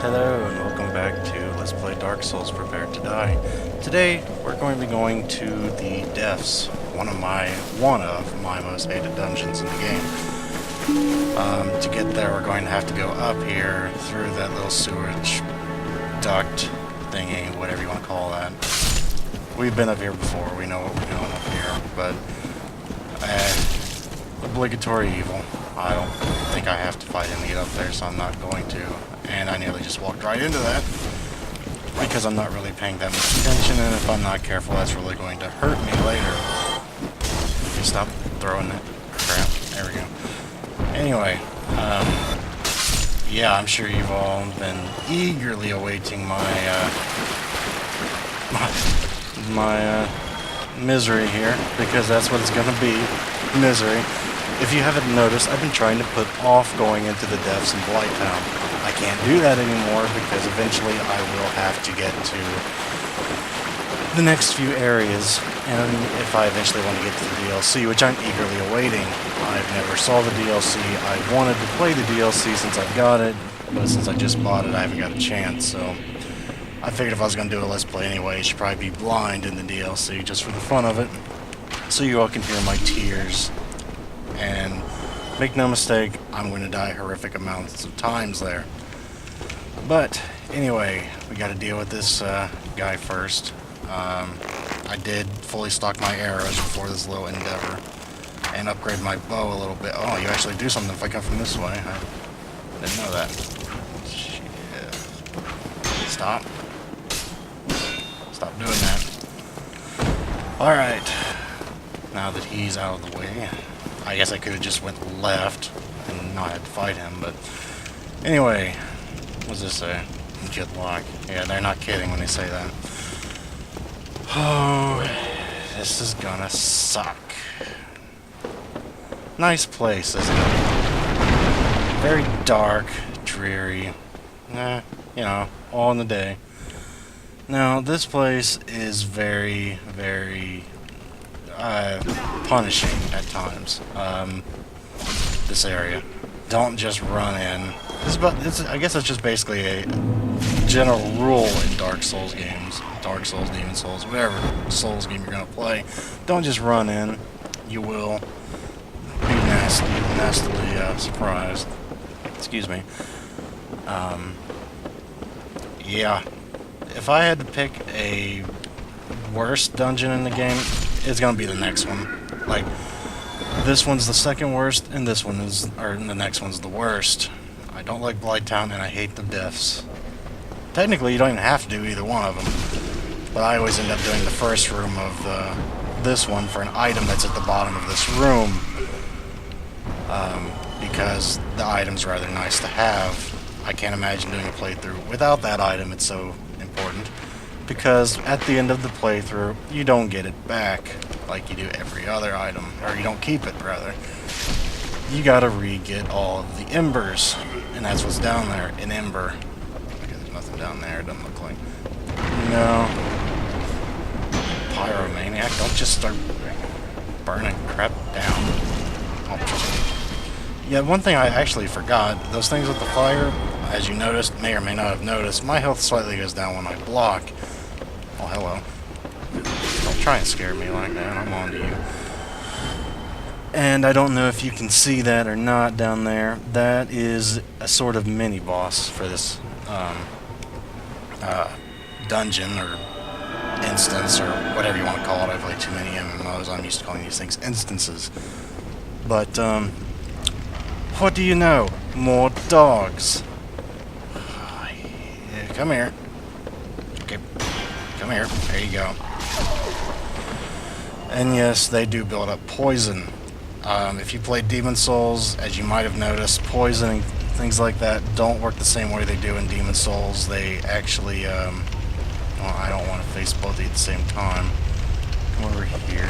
Hello and welcome back to Let's Play Dark Souls Prepare to Die. Today we're going to be going to the Depths, one of my most hated dungeons in the game. To get there we're going to have to go up here through that little sewage duct thingy, whatever you want to call that. We've been up here before, we know what we're doing up here, but obligatory evil. I don't think I have to fight him to get up there, so I'm not going to. And I nearly just walked right into that because I'm not really paying that much attention, and if I'm not careful, that's really going to hurt me later. Okay, stop throwing that crap. There we go. Anyway, yeah, I'm sure you've all been eagerly awaiting my misery here, because that's what it's going to be, misery. If you haven't noticed, I've been trying to put off going into the Depths in Blighttown. I can't do that anymore because eventually I will have to get to the next few areas, and if I eventually want to get to the DLC, which I'm eagerly awaiting. I've never saw the DLC. I wanted to play the DLC since I've got it, but since I just bought it, I haven't got a chance, so I figured if I was going to do a Let's Play anyway, I should probably be blind in the DLC just for the fun of it, so you all can hear my tears. And make no mistake, I'm going to die horrific amounts of times there. But anyway, we got to deal with this guy first. I did fully stock my arrows before this little endeavor and upgrade my bow a little bit. Oh, you actually do something if I come from this way. I didn't know that. Shit. Stop. Stop doing that. Alright. Now that he's out of the way, I guess I could have just went left and not had to fight him, but anyway, what's this say? Good luck. Yeah, they're not kidding when they say that. Oh, this is gonna suck. Nice place, isn't it? Very dark, dreary. You know, all in the day. Now, this place is very, very punishing at times. This area. Don't just run in. I guess it's just basically a general rule in Dark Souls games. Dark Souls, Demon Souls, whatever Souls game you're going to play. Don't just run in. You will be nastily surprised. Excuse me. Yeah. If I had to pick a worst dungeon in the game, it's gonna be the next one. Like, this one's the second worst, and this one is, or the next one's the worst. I don't like Blighttown, and I hate the Depths. Technically, you don't even have to do either one of them, but I always end up doing the first room of this one for an item that's at the bottom of this room, because the item's rather nice to have. I can't imagine doing a playthrough without that item. It's so important. Because at the end of the playthrough, you don't get it back like you do every other item, or you don't keep it, rather. You gotta re-get all of the embers, and that's what's down there, an ember. Okay, there's nothing down there, it doesn't look like. No. Pyromaniac, don't just start burning crap down. Oh. Yeah, one thing I actually forgot, those things with the fire, as you noticed, may or may not have noticed, my health slightly goes down when I block. Oh, hello. Don't try and scare me like that. I'm on to you. And I don't know if you can see that or not down there. That is a sort of mini-boss for this dungeon or instance or whatever you want to call it. I've played too many MMOs. I'm used to calling these things instances. But, what do you know? More dogs. Yeah, come here. Okay. Come here. There you go. And yes, they do build up poison. If you play Demon Souls, as you might have noticed, poison and things like that don't work the same way they do in Demon Souls. They actually, well, I don't want to face both of you at the same time. Come over here.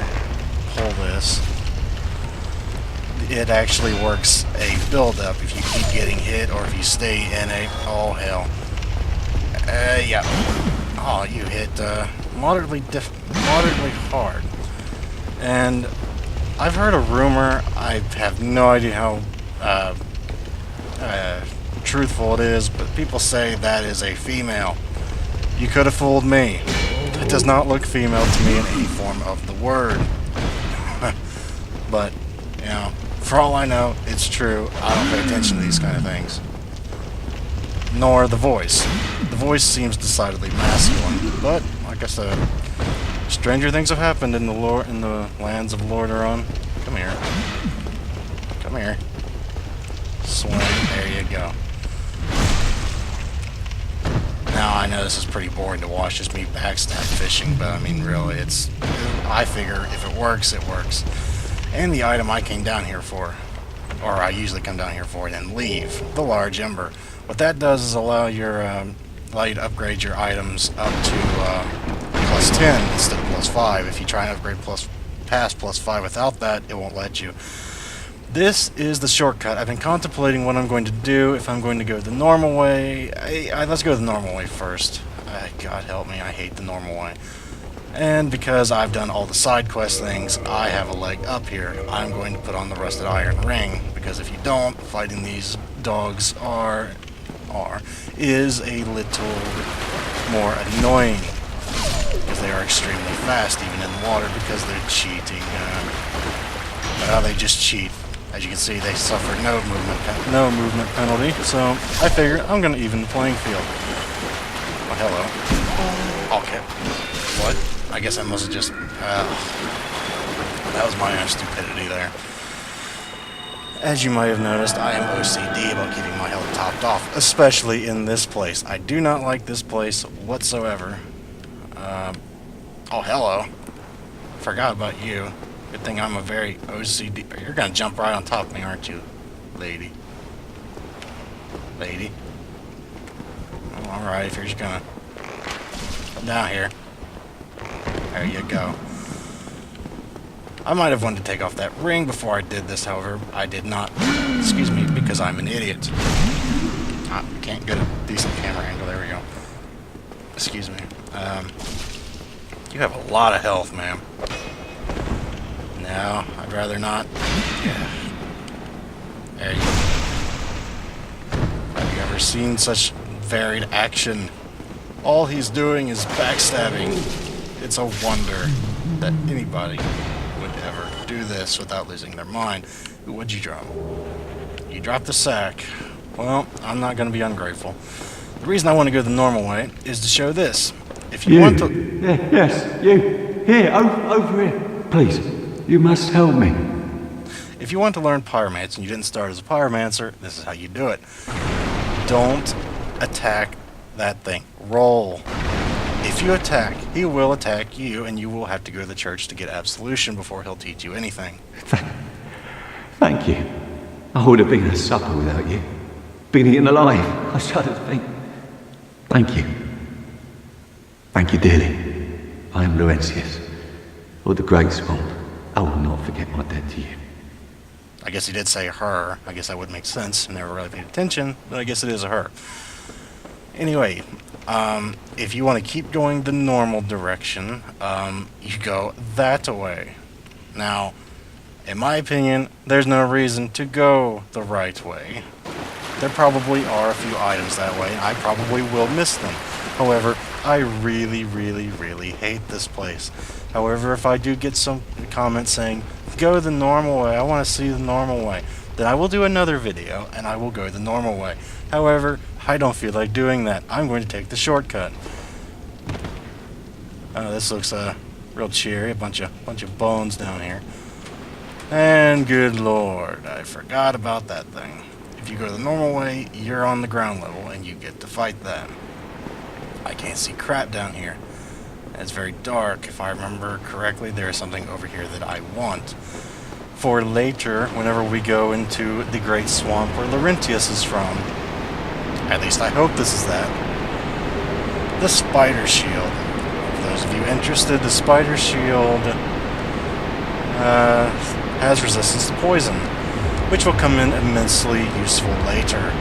Pull this. It actually works a build-up if you keep getting hit or if you stay in a... Oh, hell. Yeah. Oh, you hit moderately hard. And I've heard a rumor, I have no idea how truthful it is, but people say that is a female. You could have fooled me. It does not look female to me in any form of the word. But, you know, for all I know, it's true. I don't pay attention to these kind of things. Nor the voice. The voice seems decidedly masculine, but, like I said, stranger things have happened in the lands of Lordaeron. Come here. Come here. Swing. There you go. Now, I know this is pretty boring to watch, just me backstab fishing, but I mean, really, I figure if it works, it works. And the item I came down here for, or I usually come down here for and then leave, the large ember. What that does is allow you to upgrade your items up to plus 10 instead of plus 5. If you try and upgrade past plus 5 without that, it won't let you. This is the shortcut. I've been contemplating what I'm going to do, if I'm going to go the normal way. Let's go the normal way first. God help me, I hate the normal way. And because I've done all the side quest things, I have a leg up here. I'm going to put on the rusted iron ring, because if you don't, fighting these dogs is a little more annoying, because they are extremely fast, even in the water, because they're cheating. They just cheat. As you can see, they suffer no movement penalty, so I figure I'm going to even the playing field. Oh, hello. Okay. What? I guess I must have just... that was my own stupidity there. As you might have noticed, I am OCD about keeping my health topped off, especially in this place. I do not like this place whatsoever. Oh, hello. Forgot about you. Good thing I'm a very OCD... You're gonna jump right on top of me, aren't you, lady? Lady? Oh, alright, if you're just gonna... come down here. There you go. I might have wanted to take off that ring before I did this, however, I did not. Excuse me, because I'm an idiot. I can't get a decent camera angle, there we go. Excuse me. You have a lot of health, ma'am. No, I'd rather not. Yeah. There you go. Have you ever seen such varied action? All he's doing is backstabbing. It's a wonder that anybody would ever do this without losing their mind. What'd you drop? You dropped the sack. Well, I'm not going to be ungrateful. The reason I want to go the normal way is to show this. If you want to... Yeah, yes, you. Here, over here. Please, you must help me. If you want to learn pyromancy and you didn't start as a pyromancer, this is how you do it. Don't attack that thing. Roll. If you attack, he will attack you, and you will have to go to the church to get absolution before he'll teach you anything. Thank you. I would have been a supper without you. Been eaten alive, I shudder to think. Thank you. Thank you dearly. I am Laurentius, of the Great Swamp. I will not forget my debt to you. I guess he did say her. I guess that would make sense. I never really paid attention, but I guess it is a her. Anyway, if you want to keep going the normal direction, you go that way. Now, in my opinion, there's no reason to go the right way. There probably are a few items that way, and I probably will miss them. However, I really, really, really hate this place. However, if I do get some comments saying, go the normal way, I want to see the normal way, then I will do another video, and I will go the normal way. However, I don't feel like doing that. I'm going to take the shortcut. This looks real cheery. A bunch of bones down here. And good lord, I forgot about that thing. If you go the normal way, you're on the ground level, and you get to fight that. I can't see crap down here. It's very dark. If I remember correctly, there is something over here that I want for later, whenever we go into the Great Swamp where Laurentius is from. At least I hope this is that. The Spider Shield. For those of you interested, the Spider Shield has resistance to poison, which will come in immensely useful later.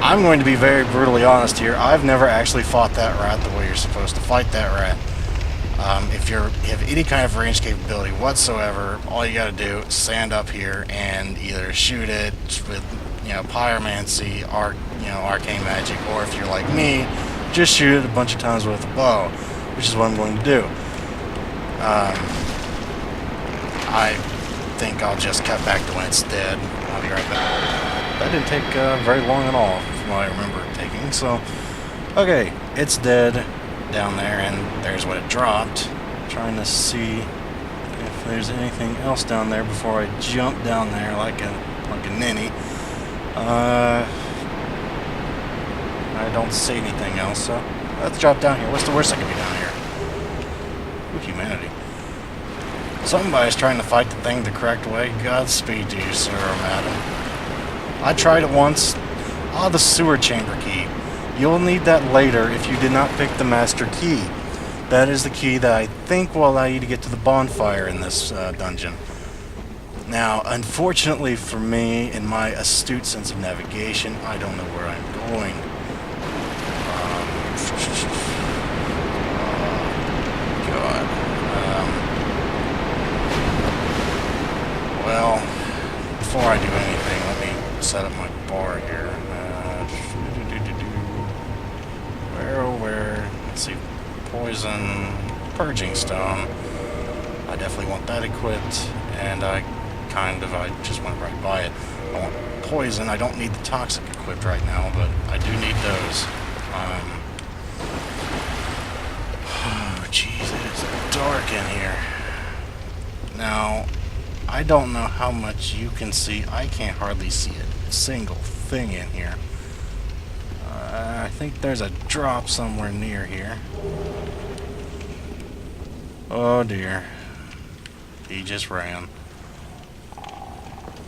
I'm going to be very brutally honest here. I've never actually fought that rat the way you're supposed to fight that rat. If you have any kind of range capability whatsoever, all you gotta do is stand up here and either shoot it with, pyromancy, arcane magic, or if you're like me, just shoot it a bunch of times with a bow, which is what I'm going to do. I think I'll just cut back to when it's dead. I'll be right back. That didn't take very long at all, from what I remember taking. So, okay, it's dead down there, and there's what it dropped. Trying to see if there's anything else down there before I jump down there like a ninny. I don't see anything else, so let's drop down here. What's the worst that could be down here? Ooh, humanity. Somebody's trying to fight the thing the correct way. Godspeed to you, sir or madam. I tried it once. Ah, the sewer chamber key. You'll need that later if you did not pick the master key. That is the key that I think will allow you to get to the bonfire in this dungeon. Now, unfortunately for me, in my astute sense of navigation, I don't know where I'm going. God. Well, before I do anything, let me set up my bar here. Where? Let's see. Poison, purging stone. I definitely want that equipped, and I just went right by it. I want poison. I don't need the toxic equipped right now, but I do need those. Oh, jeez, it is dark in here. Now, I don't know how much you can see. I can't hardly see a single thing in here. I think there's a drop somewhere near here. Oh dear. He just ran.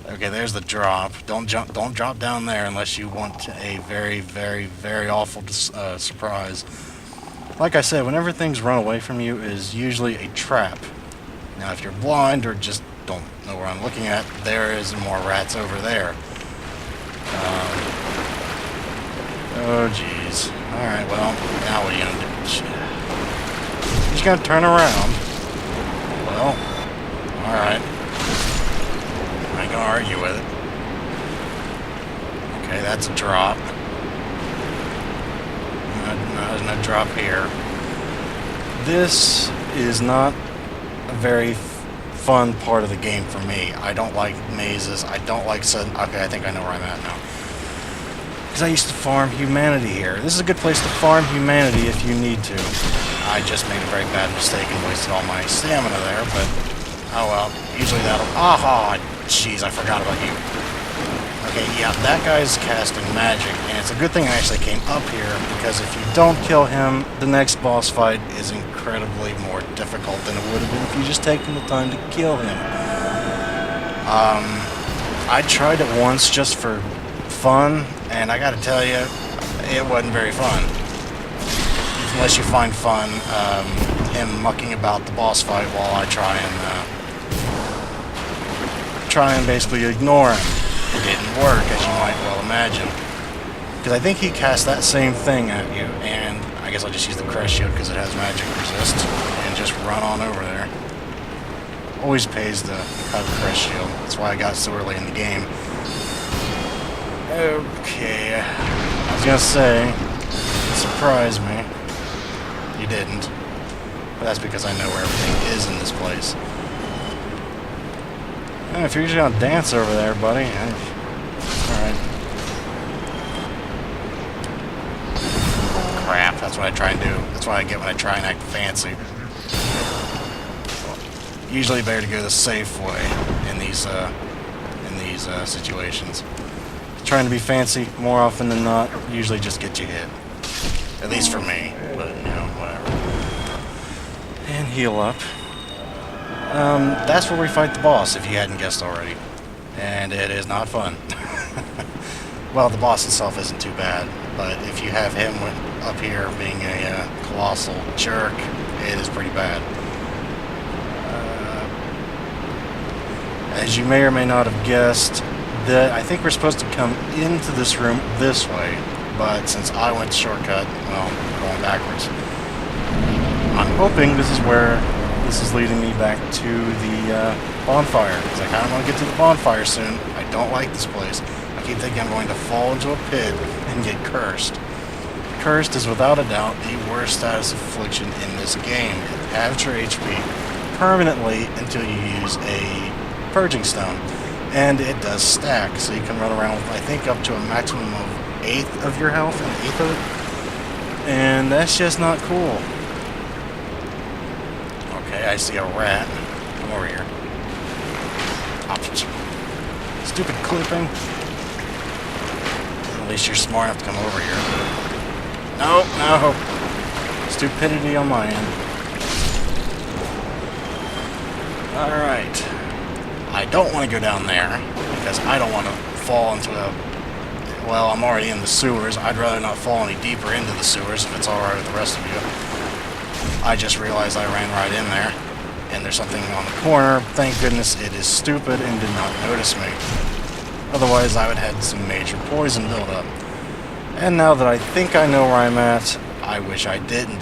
Okay, there's the drop. Don't drop down there unless you want a very, very, very awful surprise. Like I said, whenever things run away from you, it is usually a trap. Now, if you're blind or just don't know where I'm looking at, there is more rats over there. Oh, jeez. Alright, well, now what are you gonna do? Shit. You're just gonna turn around. Well, alright. I ain't gonna argue with it. Okay, that's a drop. No, there's no drop here. This is not a very fun part of the game for me. I don't like mazes. I don't like sudden... Okay, I think I know where I'm at now. Because I used to farm humanity here. This is a good place to farm humanity if you need to. I just made a very bad mistake and wasted all my stamina there, but... Oh well, usually that'll... Aha! Jeez, I forgot about you. Okay, yeah, that guy's casting magic, and it's a good thing I actually came up here, because if you don't kill him, the next boss fight is incredibly more difficult than it would have been if you just taken the time to kill him. I tried it once just for fun, and I gotta tell you, it wasn't very fun. Unless you find fun him mucking about the boss fight while I try and basically ignore him. It didn't work, as you might well imagine. Because I think he cast that same thing at you, and I guess I'll just use the crest shield because it has magic resist, and just run on over there. Always pays to have a crest shield. That's why I got so early in the game. Okay, I was gonna say, it surprised me. You didn't. But that's because I know where everything is in this place. And if you're just gonna dance over there, buddy, alright. Crap, that's what I try and do. That's what I get when I try and act fancy. Usually better to go the safe way in these situations. Trying to be fancy more often than not usually just get you hit. At least for me, but whatever. And heal up. That's where we fight the boss, if you hadn't guessed already. And it is not fun. Well, the boss itself isn't too bad, but if you have him up here being a colossal jerk, it is pretty bad. As you may or may not have guessed, I think we're supposed to come into this room this way, but since I went shortcut, well, going backwards. I'm hoping this is where this is leading me back to the bonfire, because I kind of want to get to the bonfire soon. I don't like this place. I keep thinking I'm going to fall into a pit and get cursed. Cursed is without a doubt the worst status affliction in this game. It halves your HP permanently until you use a purging stone. And it does stack, so you can run around with, I think, up to a maximum of 1/8 of your health, an eighth of it. And that's just not cool. Okay, I see a rat. Come over here. Options. Stupid clipping. At least you're smart enough to come over here. No, no. Stupidity on my end. Alright. I don't want to go down there, because I don't want to fall into a... Well, I'm already in the sewers. I'd rather not fall any deeper into the sewers if it's alright with the rest of you. I just realized I ran right in there, and there's something on the corner. Thank goodness it is stupid and did not notice me. Otherwise, I would have had some major poison buildup. And now that I think I know where I'm at, I wish I didn't,